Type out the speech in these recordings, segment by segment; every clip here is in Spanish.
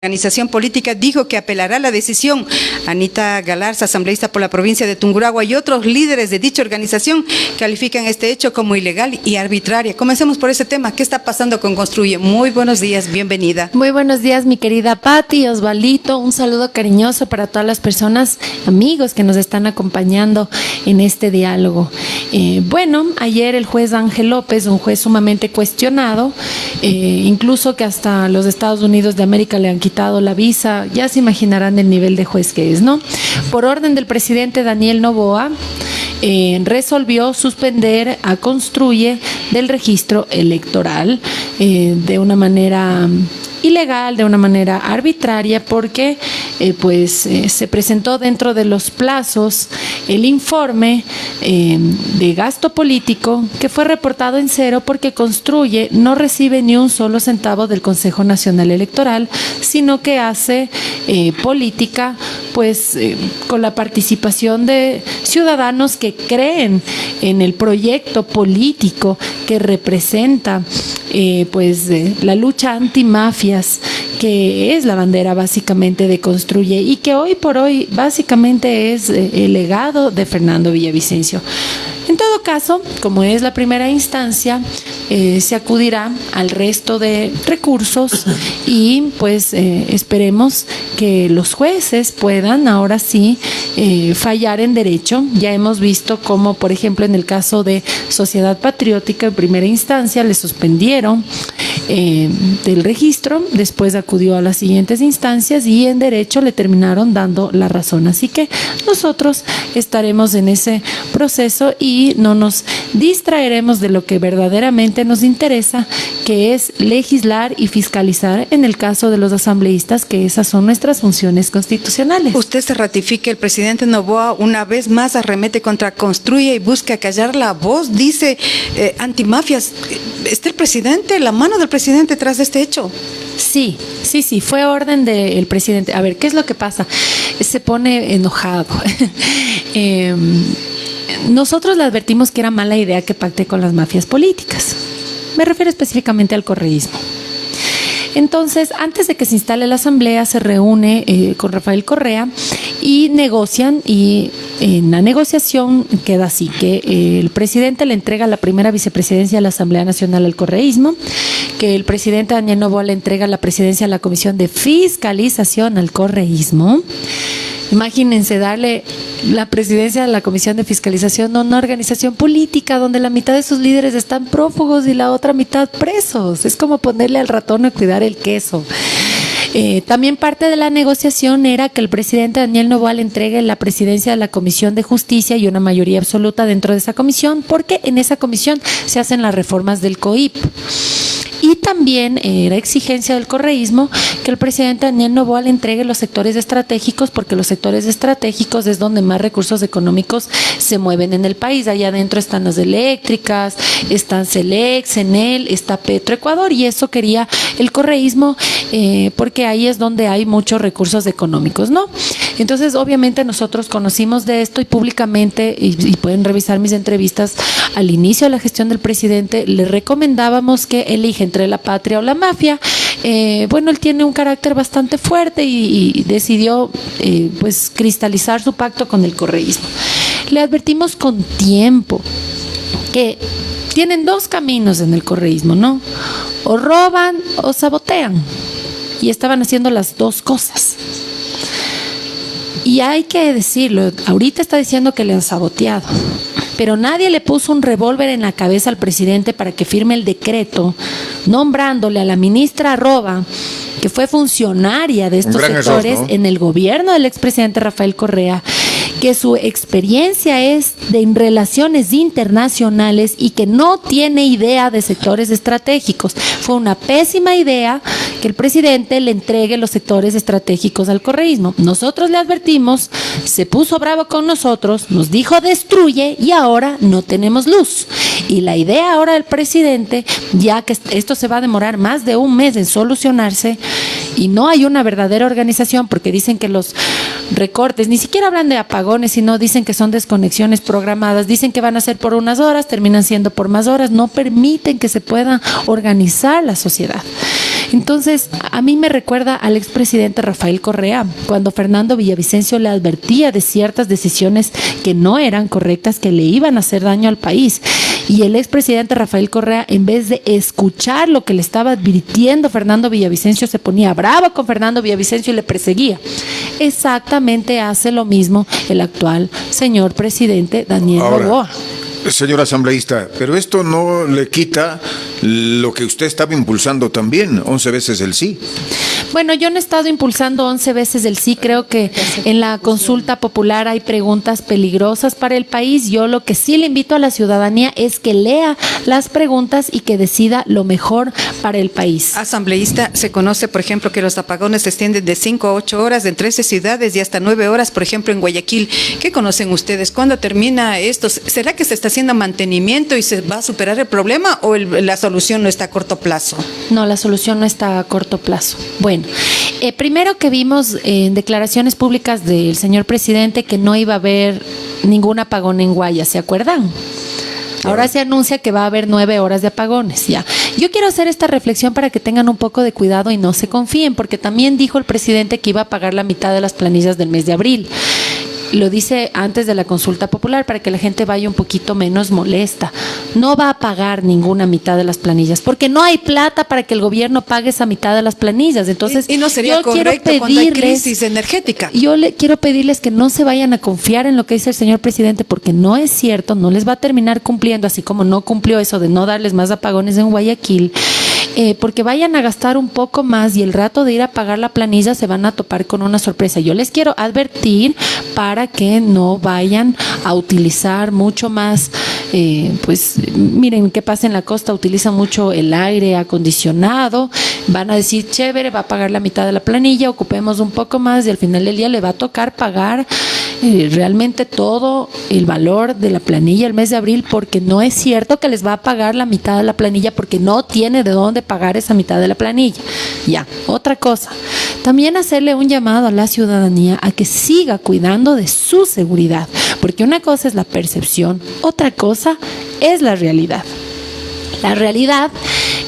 Organización política dijo que apelará a la decisión. Anita Galarza, asambleísta por la provincia de Tungurahua, y otros líderes de dicha organización califican este hecho como ilegal y arbitraria. Comencemos por ese tema. ¿Qué está pasando con Construye? Muy buenos días, bienvenida. Muy buenos días, mi querida Pati, Osvaldito. Un saludo cariñoso para todas las personas, amigos que nos están acompañando en este diálogo. Bueno, ayer el juez Ángel López, un juez sumamente cuestionado, incluso que hasta los Estados Unidos de América le han quitado la visa, ya se imaginarán el nivel de juez que es, ¿no? Por orden del presidente Daniel Noboa, resolvió suspender a Construye del registro electoral de una manera ilegal, de una manera arbitraria, porque se presentó dentro de los plazos el informe de gasto político que fue reportado en cero porque Construye no recibe ni un solo centavo del Consejo Nacional Electoral, sino que hace política con la participación de ciudadanos que creen en el proyecto político que representa la lucha antimafias, que es la bandera básicamente de Construye y que hoy por hoy básicamente es el legado de Fernando Villavicencio. En todo caso, como es la primera instancia, se acudirá al resto de recursos y esperemos que los jueces puedan ahora sí fallar en derecho. Ya hemos visto cómo, por ejemplo, en el caso de Sociedad Patriótica, en primera instancia le suspendieron del registro, después acudió a las siguientes instancias y en derecho le terminaron dando la razón. Así que nosotros estaremos en ese proceso y no nos distraeremos de lo que verdaderamente nos interesa, que es legislar y fiscalizar en el caso de los asambleístas, que esas son nuestras funciones constitucionales. Usted se ratifica, el presidente Noboa una vez más arremete contra Construye y busca callar la voz, dice antimafias. ¿Está el presidente, la mano del presidente tras de este hecho? Sí, fue orden del presidente. A ver, ¿qué es lo que pasa? Se pone enojado. Nosotros le advertimos que era mala idea que pacte con las mafias políticas. Me refiero específicamente al correísmo. Entonces, antes de que se instale la asamblea, se reúne con Rafael Correa y negocian, y en la negociación queda así, que el presidente le entrega la primera vicepresidencia a la Asamblea Nacional al correísmo, que el presidente Daniel Noboa le entrega la presidencia a la Comisión de Fiscalización al correísmo. Imagínense darle la presidencia a la Comisión de Fiscalización a una organización política donde la mitad de sus líderes están prófugos y la otra mitad presos. Es como ponerle al ratón a cuidar el queso. También parte de la negociación era que el presidente Daniel Noboa le entregue la presidencia de la Comisión de Justicia y una mayoría absoluta dentro de esa comisión, porque en esa comisión se hacen las reformas del COIP. Y también era exigencia del correísmo que el presidente Daniel Noboa le entregue los sectores estratégicos, porque los sectores estratégicos es donde más recursos económicos se mueven en el país. Allá adentro están las eléctricas, están Selex, Enel, está Petroecuador, y eso quería el correísmo porque ahí es donde hay muchos recursos económicos, ¿no? Entonces, obviamente nosotros conocimos de esto y públicamente, y pueden revisar mis entrevistas al inicio de la gestión del presidente, le recomendábamos que elija entre la patria o la mafia. Él tiene un carácter bastante fuerte y decidió cristalizar su pacto con el correísmo. Le advertimos con tiempo que tienen dos caminos en el correísmo, ¿no? O roban o sabotean, y estaban haciendo las dos cosas. Y hay que decirlo, ahorita está diciendo que le han saboteado, pero nadie le puso un revólver en la cabeza al presidente para que firme el decreto nombrándole a la ministra Arroba, que fue funcionaria de estos sectores error, ¿no?, en el gobierno del expresidente Rafael Correa, que su experiencia es en relaciones internacionales y que no tiene idea de sectores estratégicos. Fue una pésima idea que el presidente le entregue los sectores estratégicos al correísmo. Nosotros le advertimos, se puso bravo con nosotros, nos dijo destruye y ahora no tenemos luz. Y la idea ahora del presidente, ya que esto se va a demorar más de un mes en solucionarse y no hay una verdadera organización, porque dicen que los recortes, ni siquiera hablan de apagones, sino dicen que son desconexiones programadas, dicen que van a ser por unas horas, terminan siendo por más horas, no permiten que se pueda organizar la sociedad. Entonces, a mí me recuerda al expresidente Rafael Correa, cuando Fernando Villavicencio le advertía de ciertas decisiones que no eran correctas, que le iban a hacer daño al país. Y el expresidente Rafael Correa, en vez de escuchar lo que le estaba advirtiendo Fernando Villavicencio, se ponía bravo con Fernando Villavicencio y le perseguía. Exactamente hace lo mismo el actual señor presidente Daniel Noboa. Señor asambleísta, pero esto no le quita lo que usted estaba impulsando también, 11 veces el sí. Bueno, yo no he estado impulsando 11 veces el sí. Creo que en la consulta popular hay preguntas peligrosas para el país. Yo lo que sí le invito a la ciudadanía es que lea las preguntas y que decida lo mejor para el país. Asambleísta, se conoce, por ejemplo, que los apagones se extienden de 5 a 8 horas en 13 ciudades y hasta 9 horas, por ejemplo, en Guayaquil. ¿Qué conocen ustedes? ¿Cuándo termina esto? ¿Será que se está haciendo mantenimiento y se va a superar el problema o la solución no está a corto plazo? No, la solución no está a corto plazo. Bueno, primero que vimos en declaraciones públicas del señor presidente que no iba a haber ningún apagón en Guaya, ¿se acuerdan? Ahora se anuncia que va a haber 9 horas de apagones, ya. Yo quiero hacer esta reflexión para que tengan un poco de cuidado y no se confíen, porque también dijo el presidente que iba a pagar la mitad de las planillas del mes de abril. Lo dice antes de la consulta popular para que la gente vaya un poquito menos molesta. No va a pagar ninguna mitad de las planillas porque no hay plata para que el gobierno pague esa mitad de las planillas. Entonces, y no sería correcto cuando hay crisis energética. Yo quiero pedirles que no se vayan a confiar en lo que dice el señor presidente porque no es cierto, no les va a terminar cumpliendo, así como no cumplió eso de no darles más apagones en Guayaquil. Porque vayan a gastar un poco más y el rato de ir a pagar la planilla se van a topar con una sorpresa. Yo les quiero advertir para que no vayan a utilizar mucho más, pues miren qué pasa en la costa, utilizan mucho el aire acondicionado, van a decir chévere, va a pagar la mitad de la planilla, ocupemos un poco más y al final del día le va a tocar pagar realmente todo el valor de la planilla el mes de abril, porque no es cierto que les va a pagar la mitad de la planilla porque no tiene de dónde pagar esa mitad de la planilla. Ya, otra cosa, también hacerle un llamado a la ciudadanía a que siga cuidando de su seguridad, porque una cosa es la percepción, otra cosa es la realidad. La realidad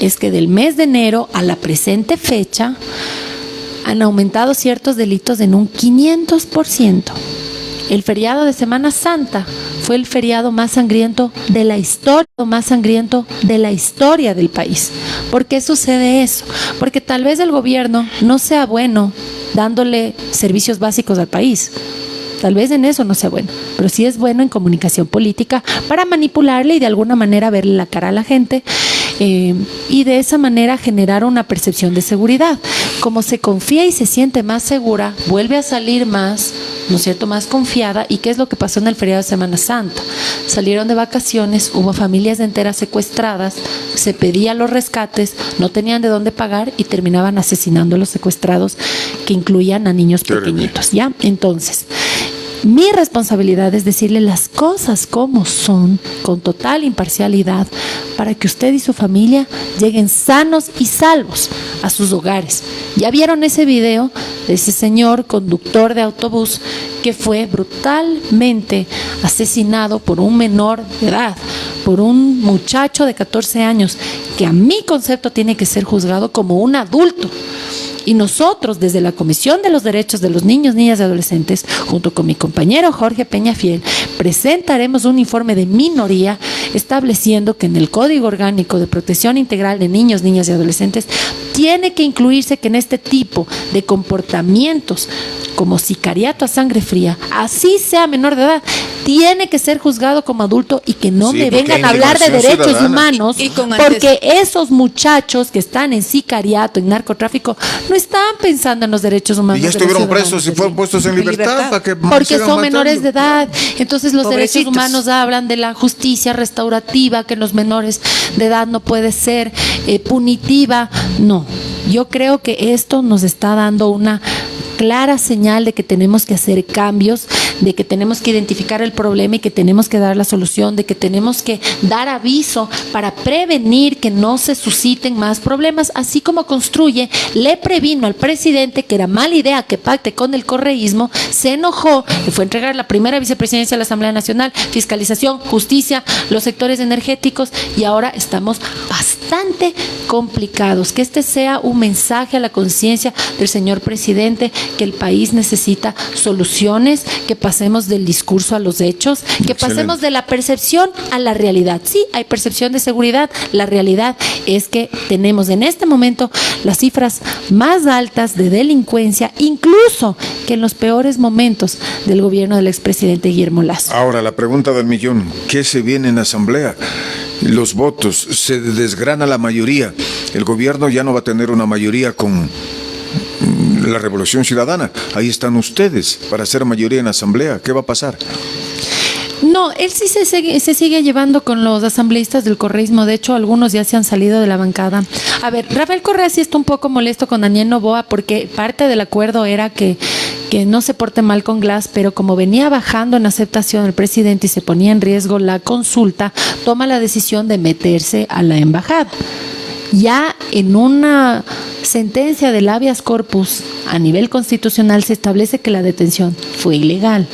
es que del mes de enero a la presente fecha han aumentado ciertos delitos en un 500%. El feriado de Semana Santa fue el feriado más sangriento de la historia del país. ¿Por qué sucede eso? Porque tal vez el gobierno no sea bueno dándole servicios básicos al país. Tal vez en eso no sea bueno, pero sí es bueno en comunicación política para manipularle y de alguna manera verle la cara a la gente y de esa manera generar una percepción de seguridad. Como se confía y se siente más segura, vuelve a salir más, ¿no es cierto?, más confiada. ¿Y qué es lo que pasó en el feriado de Semana Santa? Salieron de vacaciones, hubo familias enteras secuestradas, se pedían los rescates, no tenían de dónde pagar y terminaban asesinando a los secuestrados, que incluían a niños pequeñitos, ¿ya? Entonces, mi responsabilidad es decirle las cosas como son, con total imparcialidad, para que usted y su familia lleguen sanos y salvos a sus hogares. ¿Ya vieron ese video de ese señor conductor de autobús que fue brutalmente asesinado por un menor de edad, por un muchacho de 14 años, que a mi concepto tiene que ser juzgado como un adulto? Y nosotros, desde la Comisión de los Derechos de los Niños, Niñas y Adolescentes, junto con mi compañero Jorge Peñafiel, presentaremos un informe de minoría estableciendo que en el Código Orgánico de Protección Integral de Niños, Niñas y Adolescentes tiene que incluirse que en este tipo de comportamientos como sicariato a sangre fría, así sea menor de edad, tiene que ser juzgado como adulto y que no me vengan a hablar de derechos humanos, porque esos muchachos que están en sicariato, en narcotráfico, no están pensando en los derechos humanos. Y ya estuvieron presos y fueron puestos en libertad para que porque son menores de edad. Entonces los Pobrecitos. derechos humanos hablan de la justicia restaurativa, que en los menores de edad no puede ser punitiva. No, yo creo que esto nos está dando una clara señal de que tenemos que hacer cambios, de que tenemos que identificar el problema y que tenemos que dar la solución, de que tenemos que dar aviso para prevenir que no se susciten más problemas, así como construye, le previno al presidente que era mala idea que pacte con el correísmo, se enojó, le fue a entregar la primera vicepresidencia a la Asamblea Nacional, fiscalización, justicia, los sectores energéticos, y ahora estamos bastante complicados. Que este sea un mensaje a la conciencia del señor presidente, que el país necesita soluciones, que pasemos del discurso a los hechos, que pasemos de la percepción a la realidad. Sí, hay percepción de seguridad, la realidad es que tenemos en este momento las cifras más altas de delincuencia, incluso que en los peores momentos del gobierno del expresidente Guillermo Lasso. Ahora, la pregunta del millón, ¿qué se viene en asamblea? Los votos, se desgrana la mayoría. El gobierno ya no va a tener una mayoría con la Revolución Ciudadana. Ahí están ustedes para hacer mayoría en asamblea. ¿Qué va a pasar? No, él sí se sigue llevando con los asambleístas del correísmo. De hecho, algunos ya se han salido de la bancada. A ver, Rafael Correa sí está un poco molesto con Daniel Noboa porque parte del acuerdo era que no se porte mal con Glass, pero como venía bajando en aceptación el presidente y se ponía en riesgo la consulta, toma la decisión de meterse a la embajada. Ya en una sentencia del habeas corpus a nivel constitucional se establece que la detención fue ilegal,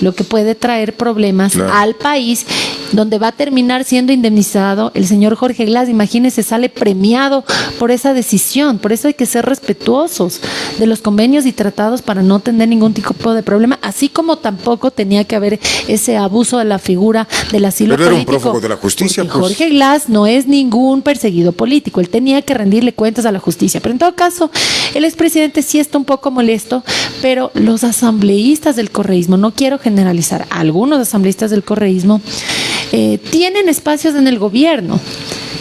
lo que puede traer problemas al país, donde va a terminar siendo indemnizado el señor Jorge Glass. Imagínense, sale premiado por esa decisión. Por eso hay que ser respetuosos de los convenios y tratados para no tener ningún tipo de problema, así como tampoco tenía que haber ese abuso de la figura del asilo político. Pero era un prófugo de la justicia. Pues. Jorge Glass no es ningún perseguido político, él tenía que rendirle cuentas a la justicia. Pero en todo caso, el expresidente sí está un poco molesto, pero los asambleístas del correísmo, no quiero generalizar, algunos asambleístas del correísmo tienen espacios en el gobierno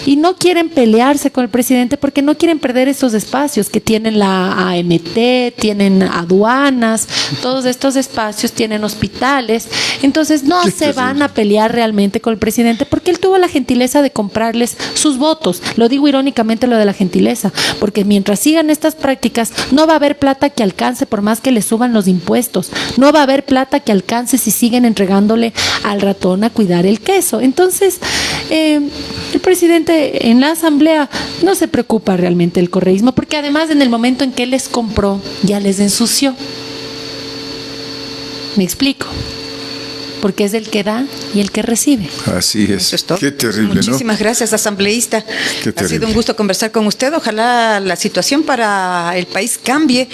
y no quieren pelearse con el presidente porque no quieren perder esos espacios que tienen la AMT, tienen aduanas, todos estos espacios tienen hospitales. Entonces no se van a pelear realmente con el presidente porque él tuvo la gentileza de comprarles sus votos. Lo digo irónicamente lo de la gentileza, porque mientras sigan estas prácticas no va a haber plata que alcance por más que le suban los impuestos. No va a haber plata que alcance si siguen entregándole al ratón a cuidar el queso. Entonces el presidente en la asamblea no se preocupa realmente el correísmo, porque además en el momento en que les compró ya les ensució. ¿Me explico? Porque es el que da y el que recibe. Así es. Eso es todo. Qué terrible, Muchísimas gracias, asambleísta. Ha sido un gusto conversar con usted. Ojalá la situación para el país cambie.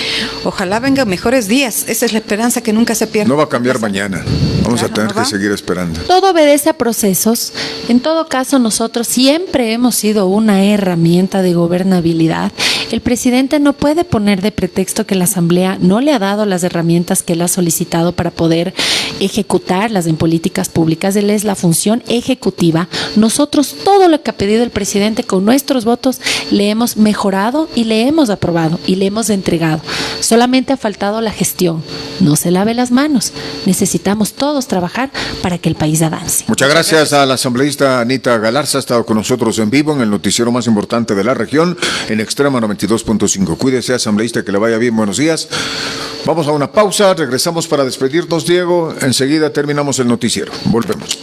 Ojalá vengan mejores días. Esa es la esperanza que nunca se pierde. No va a cambiar mañana. Vamos a tener que seguir esperando. Todo obedece a procesos. En todo caso, nosotros siempre hemos sido una herramienta de gobernabilidad. El presidente no puede poner de pretexto que la Asamblea no le ha dado las herramientas que él ha solicitado para poder ejecutarlas en políticas públicas. Él es la función ejecutiva. Nosotros todo lo que ha pedido el presidente con nuestros votos le hemos mejorado y le hemos aprobado y le hemos entregado. Solamente ha faltado la gestión. No se lave las manos. Necesitamos todos trabajar para que el país avance. Muchas gracias a la asambleísta Anita Galarza. Ha estado con nosotros en vivo en el noticiero más importante de la región, en Extrema 92.5. Cuídese, asambleísta, que le vaya bien. Buenos días. Vamos a una pausa. Regresamos para despedirnos, Diego. Enseguida terminamos el noticiero. Volvemos.